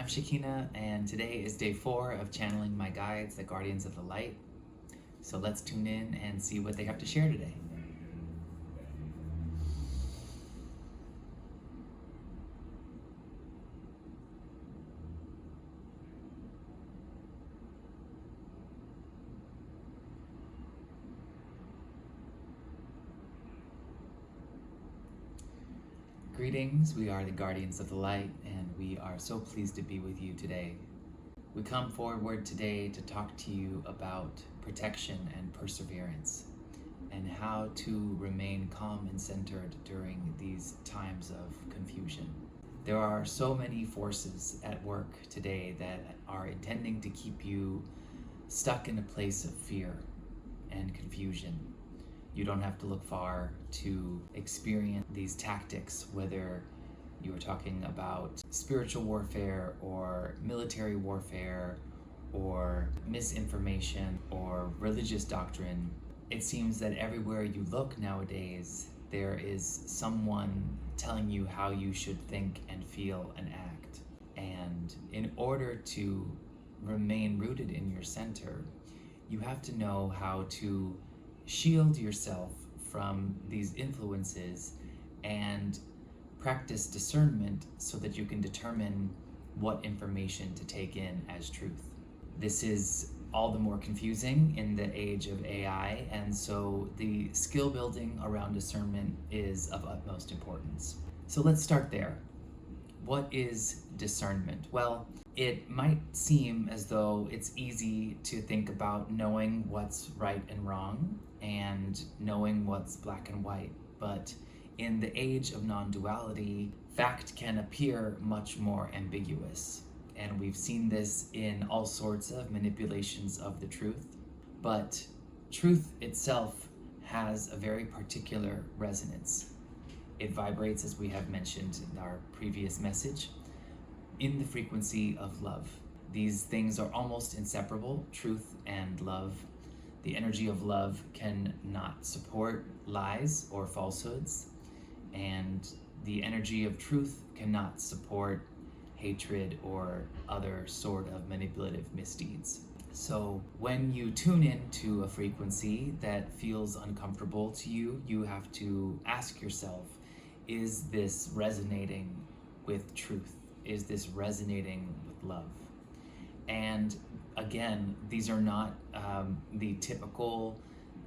Shakina, and today is day 4 of channeling my guides, the Guardians of the Light. So let's tune in and see what they have to share today. Greetings, we are the Guardians of the Light, and we are so pleased to be with you today. We come forward today to talk to you about protection and perseverance, and how to remain calm and centered during these times of confusion. There are so many forces at work today that are intending to keep you stuck in a place of fear and confusion. You don't have to look far to experience these tactics, whether you are talking about spiritual warfare or military warfare or misinformation or religious doctrine. It seems that everywhere you look nowadays, there is someone telling you how you should think and feel and act. And in order to remain rooted in your center, you have to know how to shield yourself from these influences and practice discernment so that you can determine what information to take in as truth. This is all the more confusing in the age of AI, and so the skill building around discernment is of utmost importance. So let's start there. What is discernment? Well, it might seem as though it's easy to think about knowing what's right and wrong and knowing what's black and white, but in the age of non-duality, fact can appear much more ambiguous. And we've seen this in all sorts of manipulations of the truth, but truth itself has a very particular resonance. It vibrates, as we have mentioned in our previous message, in the frequency of love. These things are almost inseparable, truth and love. The energy of love cannot support lies or falsehoods, and the energy of truth cannot support hatred or other sort of manipulative misdeeds. So when you tune into a frequency that feels uncomfortable to you, you have to ask yourself, is this resonating with truth? Is this resonating with love? And again, these are not the typical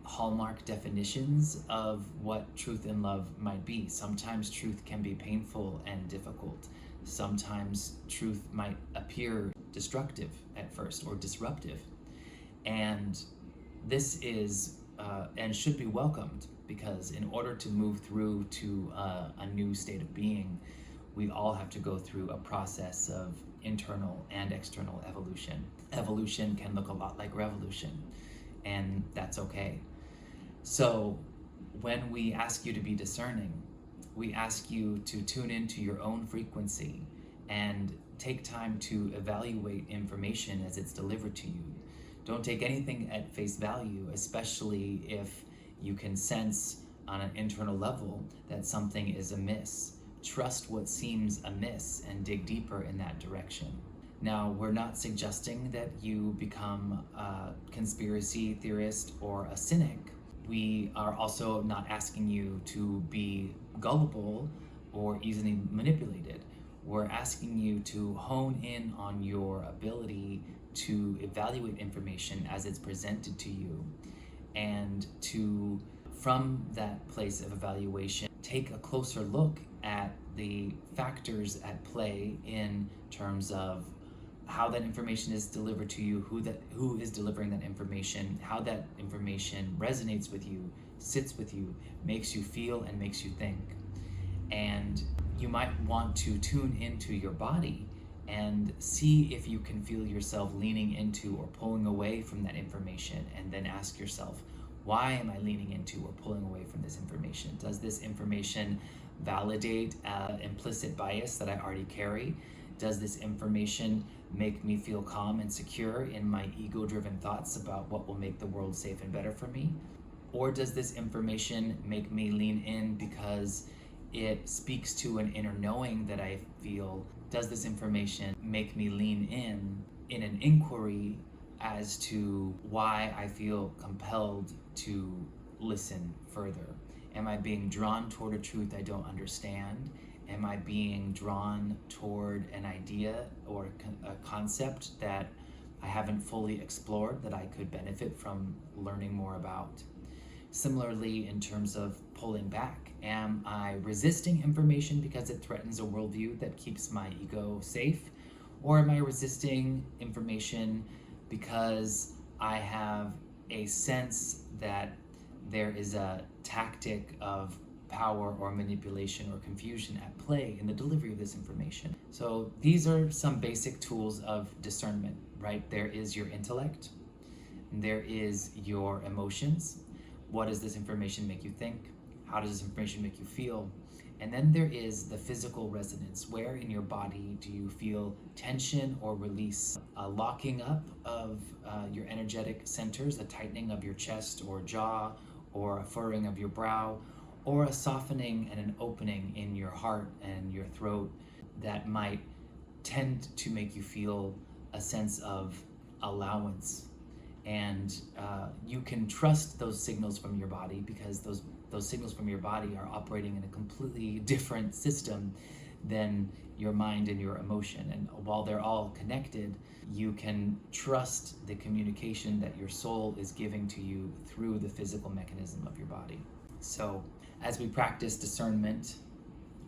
hallmark definitions of what truth and love might be. Sometimes truth can be painful and difficult. Sometimes truth might appear destructive at first or disruptive. And this is and should be welcomed, because in order to move through to a new state of being, we all have to go through a process of internal and external evolution. Evolution can look a lot like revolution, and that's okay. So when we ask you to be discerning, we ask you to tune into your own frequency and take time to evaluate information as it's delivered to you. Don't take anything at face value, especially if you can sense on an internal level that something is amiss. Trust what seems amiss and dig deeper in that direction. Now, we're not suggesting that you become a conspiracy theorist or a cynic. We are also not asking you to be gullible or easily manipulated. We're asking you to hone in on your ability to evaluate information as it's presented to you, and to, from that place of evaluation, take a closer look at the factors at play in terms of how that information is delivered to you, who is delivering that information, how that information resonates with you, sits with you, makes you feel and makes you think. And you might want to tune into your body and see if you can feel yourself leaning into or pulling away from that information, and then ask yourself, why am I leaning into or pulling away from this information? Does this information validate an implicit bias that I already carry? Does this information make me feel calm and secure in my ego-driven thoughts about what will make the world safe and better for me? Or does this information make me lean in because It speaks to an inner knowing that I feel. Does this information make me lean in an inquiry as to why I feel compelled to listen further? Am I being drawn toward a truth I don't understand? Am I being drawn toward an idea or a concept that I haven't fully explored that I could benefit from learning more about? Similarly, in terms of pulling back, am I resisting information because it threatens a worldview that keeps my ego safe? Or am I resisting information because I have a sense that there is a tactic of power or manipulation or confusion at play in the delivery of this information? So these are some basic tools of discernment, right? There is your intellect, there is your emotions. What does this information make you think? How does this information make you feel? And then there is the physical resonance. Where in your body do you feel tension or release? A locking up of your energetic centers, a tightening of your chest or jaw, or a furrowing of your brow, or a softening and an opening in your heart and your throat that might tend to make you feel a sense of allowance. And you can trust those signals from your body, because those signals from your body are operating in a completely different system than your mind and your emotion. And while they're all connected, you can trust the communication that your soul is giving to you through the physical mechanism of your body. So as we practice discernment,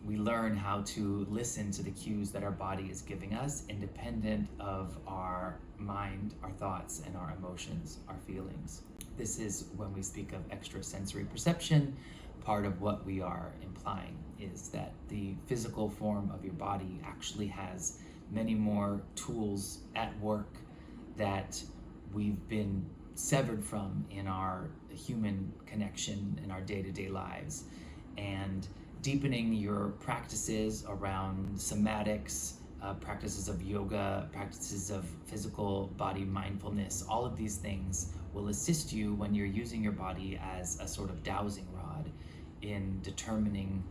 we learn how to listen to the cues that our body is giving us, independent of our mind, our thoughts, and our emotions, our feelings. This is when we speak of extrasensory perception. Part of what we are implying is that the physical form of your body actually has many more tools at work that we've been severed from in our human connection in our day-to-day lives. And deepening your practices around somatics, practices of yoga, practices of physical body mindfulness, all of these things will assist you when you're using your body as a sort of dowsing rod in determining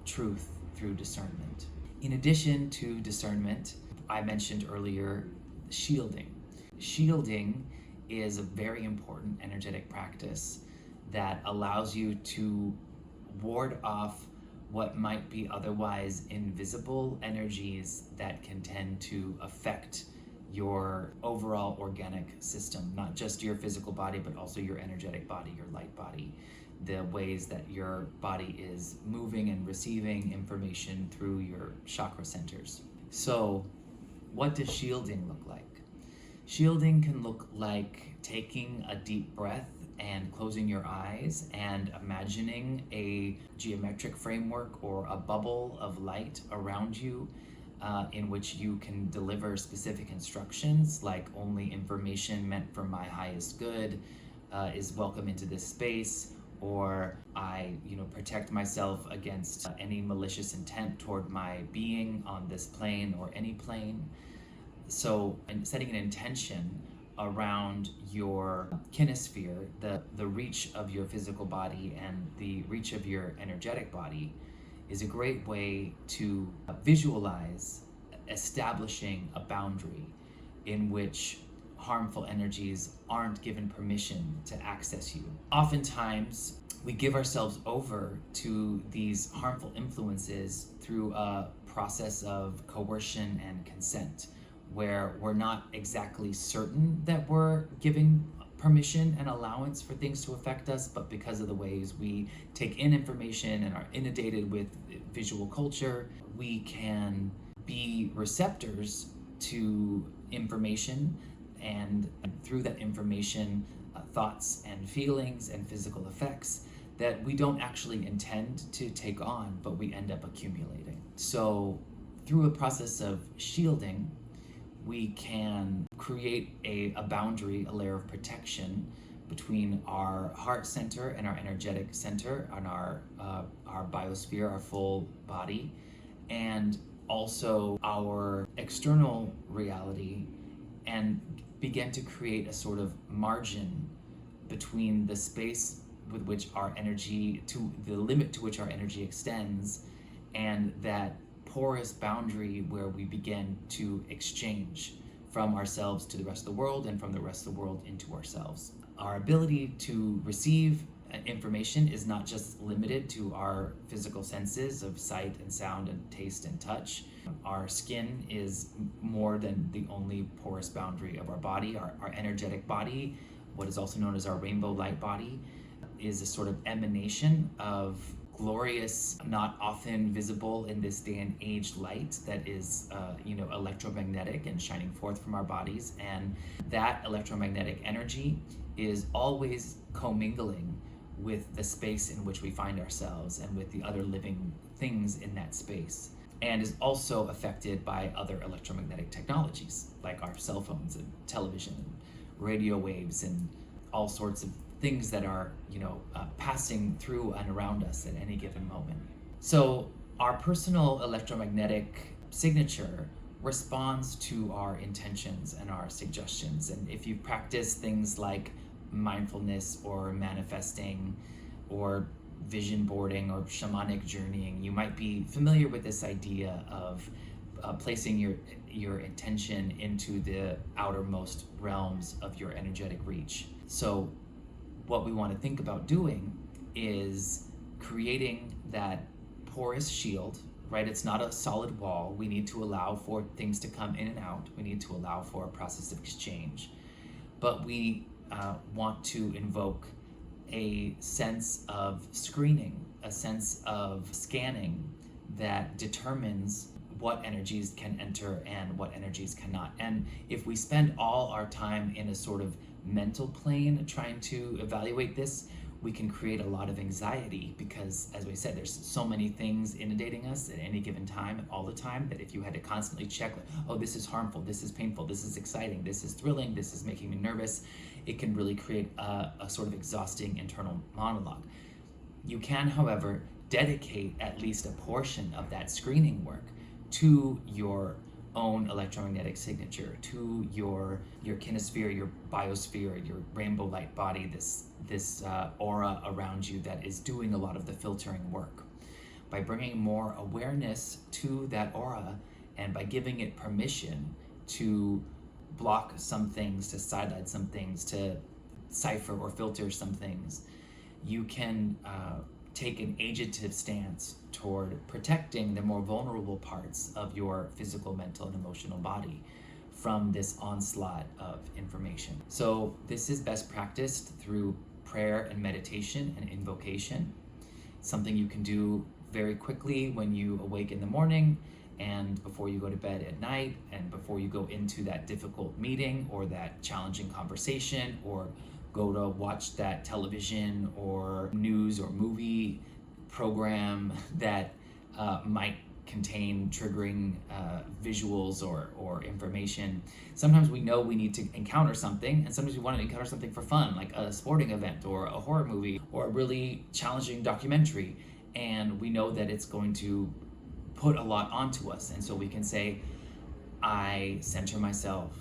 truth through discernment. In addition to discernment, I mentioned earlier shielding. Shielding is a very important energetic practice that allows you to ward off what might be otherwise invisible energies that can tend to affect your overall organic system, not just your physical body, but also your energetic body, your light body, the ways that your body is moving and receiving information through your chakra centers. So, what does shielding look like? Shielding can look like taking a deep breath and closing your eyes and imagining a geometric framework or a bubble of light around you in which you can deliver specific instructions, like only information meant for my highest good is welcome into this space, or I protect myself against any malicious intent toward my being on this plane or any plane. So, and setting an intention around your kinesphere, the reach of your physical body and the reach of your energetic body, is a great way to visualize establishing a boundary in which harmful energies aren't given permission to access you. Oftentimes, we give ourselves over to these harmful influences through a process of coercion and consent, where we're not exactly certain that we're giving permission and allowance for things to affect us, but because of the ways we take in information and are inundated with visual culture, we can be receptors to information, and through that information, thoughts and feelings and physical effects that we don't actually intend to take on, but we end up accumulating. So through a process of shielding, we can create a boundary, a layer of protection between our heart center and our energetic center, and our biosphere, our full body, and also our external reality, and begin to create a sort of margin between the space with which our energy, to the limit to which our energy extends, and that porous boundary where we begin to exchange from ourselves to the rest of the world and from the rest of the world into ourselves. Our ability to receive information is not just limited to our physical senses of sight and sound and taste and touch. Our skin is more than the only porous boundary of our body. Our energetic body, what is also known as our rainbow light body, is a sort of emanation of glorious, not often visible in this day and age light that is, electromagnetic and shining forth from our bodies. And that electromagnetic energy is always commingling with the space in which we find ourselves and with the other living things in that space, and is also affected by other electromagnetic technologies like our cell phones and television and radio waves and all sorts of things that are passing through and around us at any given moment. So our personal electromagnetic signature responds to our intentions and our suggestions. And if you practice things like mindfulness or manifesting or vision boarding or shamanic journeying, you might be familiar with this idea of placing your intention into the outermost realms of your energetic reach. So what we want to think about doing is creating that porous shield, right? It's not a solid wall. We need to allow for things to come in and out. We need to allow for a process of exchange. But we want to invoke a sense of screening, a sense of scanning that determines what energies can enter and what energies cannot. And if we spend all our time in a sort of mental plane trying to evaluate this, we can create a lot of anxiety because, as we said, there's so many things inundating us at any given time, all the time, that if you had to constantly check, oh, this is harmful, this is painful, this is exciting, this is thrilling, this is making me nervous, it can really create a sort of exhausting internal monologue. You can, however, dedicate at least a portion of that screening work to your own electromagnetic signature, to your kinesphere, your biosphere, your rainbow light body, this aura around you that is doing a lot of the filtering work. By bringing more awareness to that aura and by giving it permission to block some things, to sideline some things, to cipher or filter some things, you can take an agentive stance toward protecting the more vulnerable parts of your physical, mental, and emotional body from this onslaught of information. So this is best practiced through prayer and meditation and invocation, something you can do very quickly when you awake in the morning and before you go to bed at night and before you go into that difficult meeting or that challenging conversation or go to watch that television or news or movie program that might contain triggering visuals or information. Sometimes we know we need to encounter something, and sometimes we want to encounter something for fun, like a sporting event or a horror movie or a really challenging documentary, and we know that it's going to put a lot onto us, and so we can say, I center myself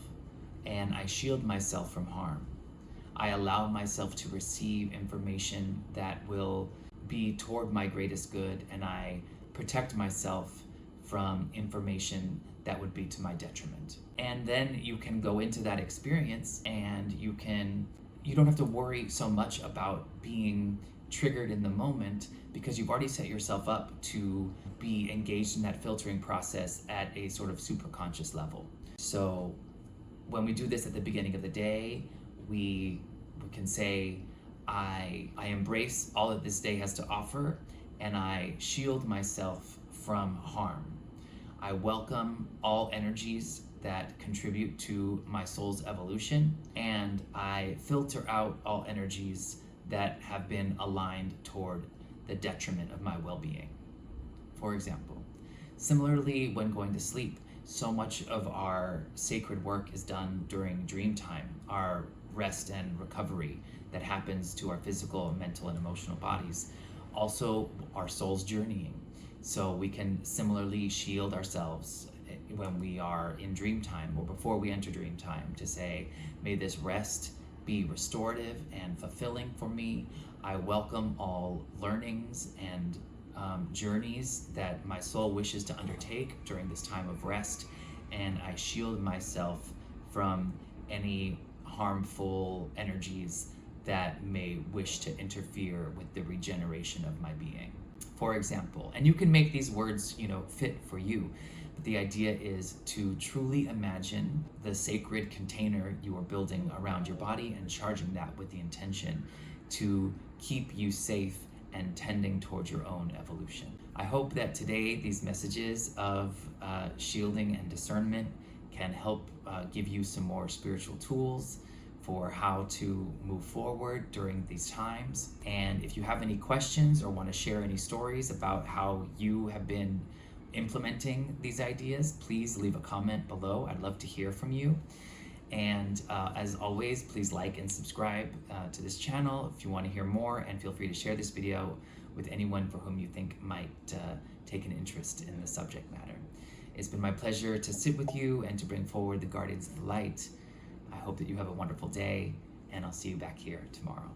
and I shield myself from harm. I allow myself to receive information that will be toward my greatest good, and I protect myself from information that would be to my detriment. And then you can go into that experience and you don't have to worry so much about being triggered in the moment because you've already set yourself up to be engaged in that filtering process at a sort of superconscious level. So when we do this at the beginning of the day, we can say, I embrace all that this day has to offer, and I shield myself from harm. I welcome all energies that contribute to my soul's evolution, and I filter out all energies that have been aligned toward the detriment of my well-being. For example, similarly, when going to sleep, so much of our sacred work is done during dream time, our rest and recovery that happens to our physical, mental, and emotional bodies. Also, our soul's journeying. So we can similarly shield ourselves when we are in dream time or before we enter dream time to say, may this rest be restorative and fulfilling for me. I welcome all learnings and journeys that my soul wishes to undertake during this time of rest, and I shield myself from any harmful energies that may wish to interfere with the regeneration of my being. For example, and you can make these words, fit for you, but the idea is to truly imagine the sacred container you are building around your body and charging that with the intention to keep you safe and tending towards your own evolution. I hope that today these messages of shielding and discernment can help give you some more spiritual tools for how to move forward during these times. And if you have any questions or want to share any stories about how you have been implementing these ideas, please leave a comment below. I'd love to hear from you. And as always, please like and subscribe to this channel if you want to hear more, and feel free to share this video with anyone for whom you think might take an interest in the subject matter. It's been my pleasure to sit with you and to bring forward the Guardians of the Light. I hope that you have a wonderful day, and I'll see you back here tomorrow.